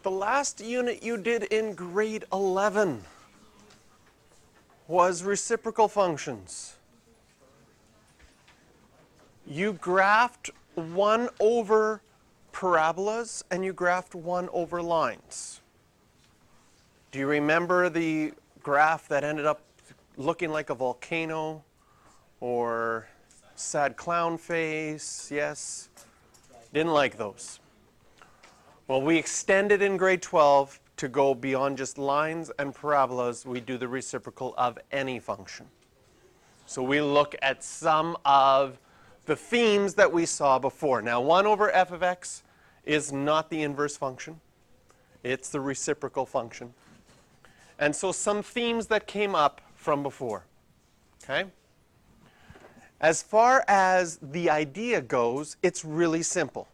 The last unit you did in grade 11 was reciprocal functions. You graphed 1 over parabolas and you graphed 1 over lines. Do you remember the graph that ended up looking like a volcano or sad clown face? Yes? Didn't like those. Well, we extended in grade 12 to go beyond just lines and parabolas. We do the reciprocal of any function. So we look at some of the themes that we saw before. Now, 1 over f of x is not the inverse function. It's the reciprocal function. And so some themes that came up from before. Okay? As far as the idea goes, it's really simple.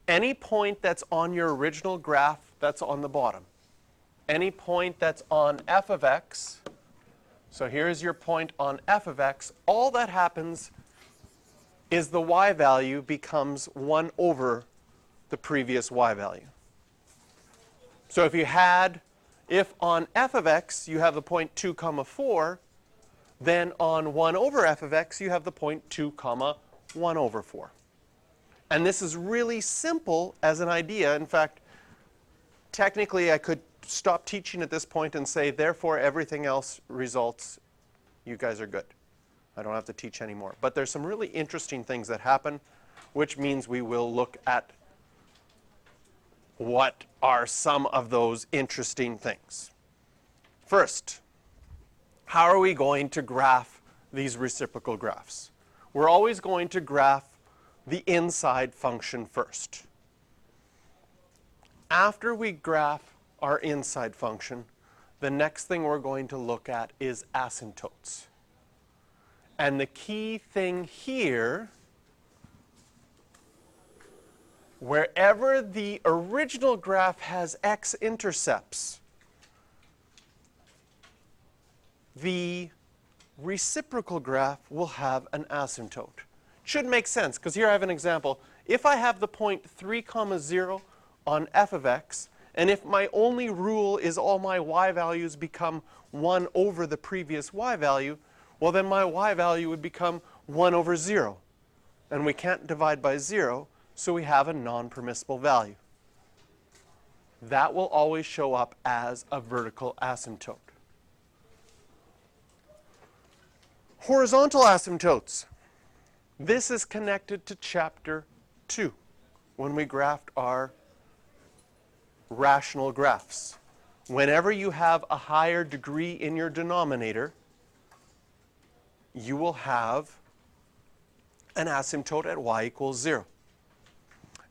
Any point that's on your original graph, that's on the bottom. Any point that's on f of x, so here's your point on f of x, all that happens is the y value becomes 1 over the previous y value. So if on f of x you have the point 2 comma 4, then on 1 over f of x you have the point 2 comma 1 over 4. And this is really simple as an idea. In fact, technically I could stop teaching at this point and say, therefore everything else results, you guys are good. I don't have to teach anymore. But there's some really interesting things that happen, which means we will look at what are some of those interesting things. First, how are we going to graph these reciprocal graphs? We're always going to graph the inside function first. After we graph our inside function, the next thing we're going to look at is asymptotes. And the key thing here, wherever the original graph has x-intercepts, the reciprocal graph will have an asymptote. Should make sense, because here I have an example. If I have the point 3 comma 0 on f of x, and if my only rule is all my y values become 1 over the previous y value, well then my y value would become 1 over 0. And we can't divide by 0, so we have a non-permissible value. That will always show up as a vertical asymptote. Horizontal asymptotes. This is connected to chapter 2 when we graphed our rational graphs. Whenever you have a higher degree in your denominator, you will have an asymptote at y equals 0.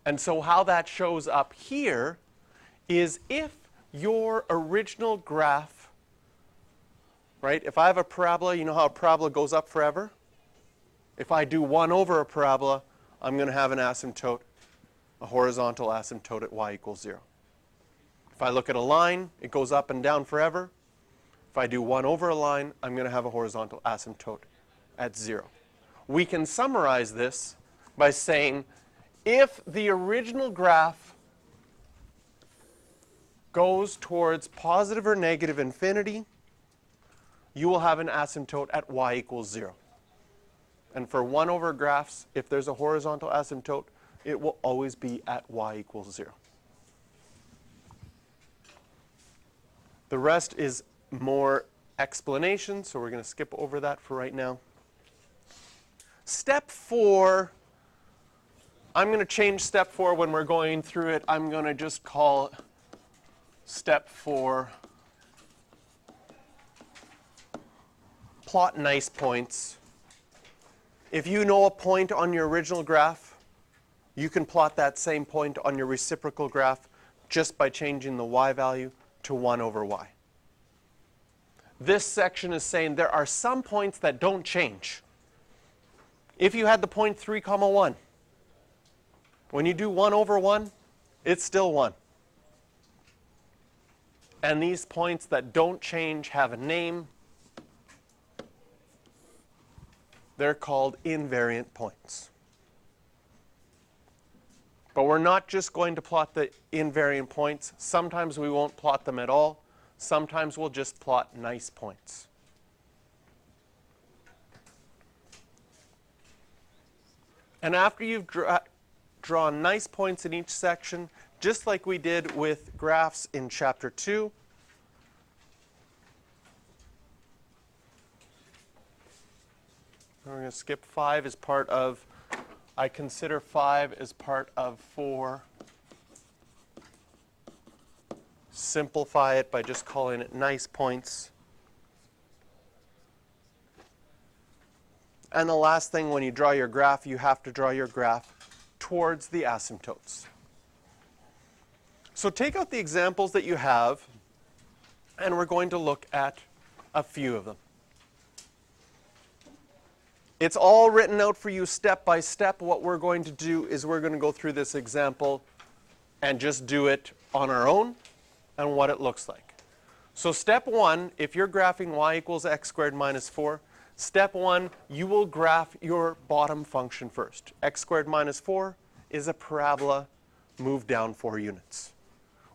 And so how that shows up here is if your original graph, right, if I have a parabola, you know how a parabola goes up forever? If I do 1 over a parabola, I'm going to have an asymptote, a horizontal asymptote at y equals 0. If I look at a line, it goes up and down forever. If I do 1 over a line, I'm going to have a horizontal asymptote at 0. We can summarize this by saying if the original graph goes towards positive or negative infinity, you will have an asymptote at y equals 0. And for 1 over graphs, if there's a horizontal asymptote, it will always be at y equals 0. The rest is more explanation, so we're going to skip over that for right now. Step 4, I'm going to change step 4 when we're going through it. I'm going to just call step 4 plot nice points. If you know a point on your original graph, you can plot that same point on your reciprocal graph just by changing the y value to 1 over y. This section is saying there are some points that don't change. If you had the point 3 comma 1, when you do 1 over 1, it's still 1. And these points that don't change have a name. They're called invariant points. But we're not just going to plot the invariant points. Sometimes we won't plot them at all. Sometimes we'll just plot nice points. And after you've drawn nice points in each section, just like we did with graphs in Chapter 2, we're going to skip 5 as part of, I consider 5 as part of 4. Simplify it by just calling it nice points. And the last thing, when you draw your graph, you have to draw your graph towards the asymptotes. So take out the examples that you have, and we're going to look at a few of them. It's all written out for you step by step. What we're going to do is we're going to go through this example and just do it on our own and what it looks like. So step 1, if you're graphing y equals x squared minus 4, step 1, you will graph your bottom function first. X squared minus 4 is a parabola moved down 4 units.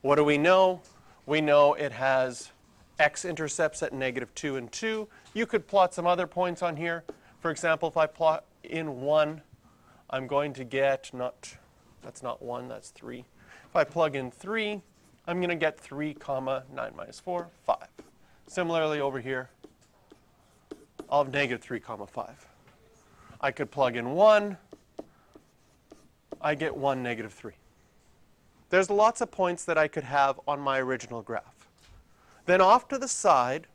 What do we know? We know it has x-intercepts at -2 and 2. You could plot some other points on here. For example, if I plot in 1, I'm going to get, that's not 1, that's 3. If I plug in 3, I'm going to get 3 comma 9 minus 4, 5. Similarly over here, I'll have -3 comma 5. I could plug in 1. I get 1, -3. There's lots of points that I could have on my original graph. Then off to the side,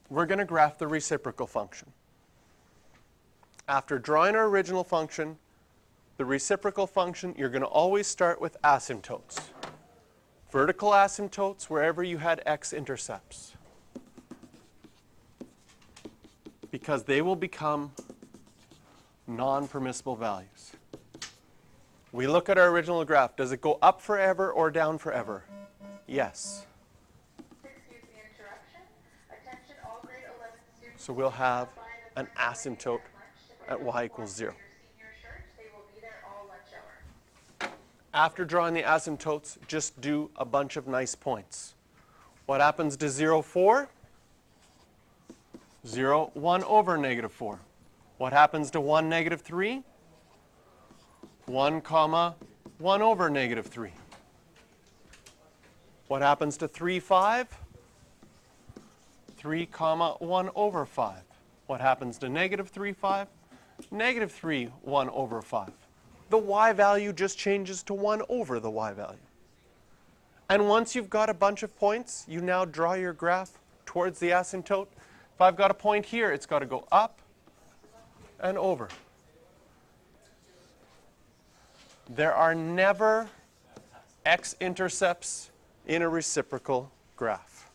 we're going to graph the reciprocal function. After drawing our original function, the reciprocal function, you're going to always start with asymptotes. Vertical asymptotes wherever you had x-intercepts, because they will become non-permissible values. We look at our original graph. Does it go up forever or down forever? Yes. Excuse the interruption. Attention all grade 11 students. So we'll have an asymptote at y equals 0. After drawing the asymptotes, just do a bunch of nice points. What happens to 0, 4? 0, 1 over -4. What happens to 1, -3? 1 comma 1 over -3. What happens to 3, 5? 3 comma 1 over 5. What happens to -3, 5? -3, 1 over 5. The y value just changes to 1 over the y value. And once you've got a bunch of points, you now draw your graph towards the asymptote. If I've got a point here, it's got to go up and over. There are never x-intercepts in a reciprocal graph.